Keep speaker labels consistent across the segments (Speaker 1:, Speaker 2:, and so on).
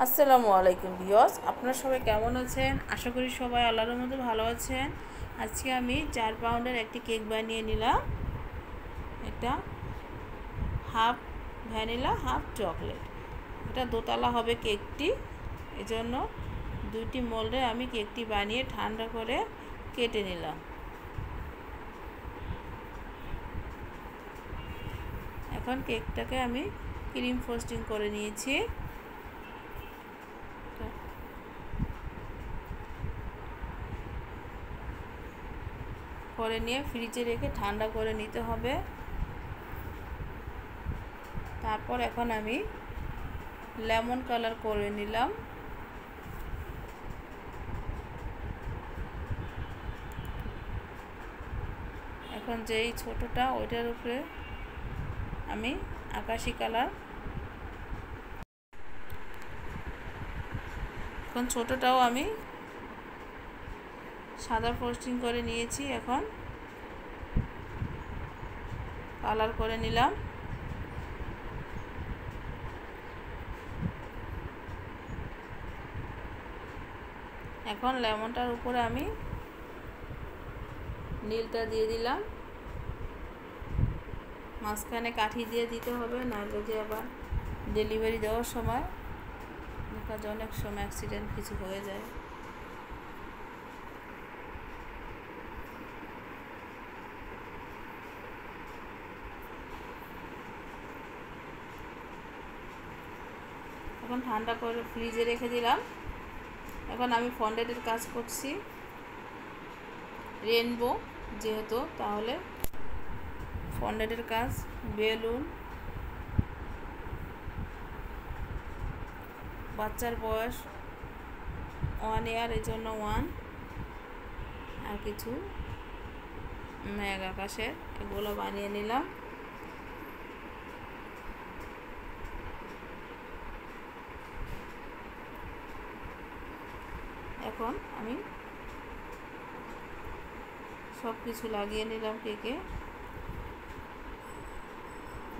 Speaker 1: আসসালামু আলাইকুম ভিউয়ার্স, আপনারা সবাই কেমন আছেন? আশা করি সবাই আল্লাহর রহমতে ভালো আছেন। আজকে আমি 4 পাউন্ডের একটি কেক বানিয়ে নিলাম। এটা হাফ ভ্যানিলা হাফ চকলেট। এটা দোতলা হবে কেকটি, এজন্য দুইটি মোল্ডে আমি কেকটি বানিয়ে ঠান্ডা করে কেটে নিলাম। এখন কেকটাকে আমি ক্রিম ফ্রস্টিং করে নিয়েছি। করে নিয়ে ফ্রিজে রেখে ঠান্ডা করে নিতে হবে। তারপর এখন আমি লেমন কালার করে নিলাম। এখন যেই ছোটটা ওইটার উপরে আমি আকাশি কালার, এখন ছোটটাও আমি সাদা ফ্রস্টিং করে নিয়েছি। এখন কালার করে নিলাম। এখন লেমনটার উপরে আমি নীলটা দিয়ে দিলাম। মাঝখানে কাঠি দিয়ে দিতে হবে, নাহলে যে আবার ডেলিভারি দেওয়ার সময় কাজ অনেক সময় অ্যাক্সিডেন্ট কিছু হয়ে যায়। এখন ঠান্ডা করে ফ্রিজে রেখে দিলাম। এখন আমি ফন্ডেন্টের কাজ করছি, রেনবো যেহেতু, তাহলে ফন্ডেন্টের কাজ বেলুন, বাচ্চার বয়স 1 ইয়ার, এই জন্য 1, আর কিছু মেঘ আকাশের, এগুলো বানিয়ে নিলাম। এখন আমি সব কিছু লাগিয়ে নিলাম, কেকে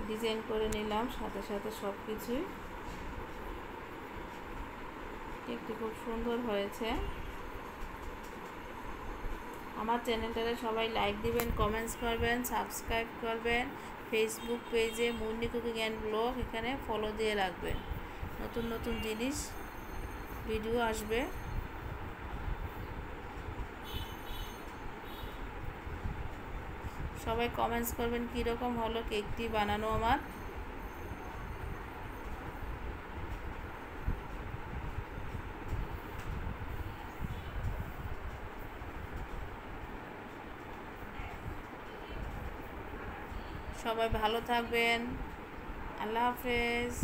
Speaker 1: ডিজাইন করে নিলাম সাথে সাথে সব কিছুই। কেকটি খুব সুন্দর হয়েছে। আমার চ্যানেলটারে সবাই লাইক দিবেন, কমেন্টস করবেন, সাবস্ক্রাইব করবেন। ফেসবুক পেজে মুন্নি কুকিং অ্যান্ড ব্লগ, এখানে ফলো দিয়ে রাখবেন। নতুন নতুন জিনিস ভিডিও আসবে। সবাই কমেন্টস করবেন কীরকম হলো কেকটি বানানো আমার। সবাই ভালো থাকবেন। আল্লাহ হাফেজ।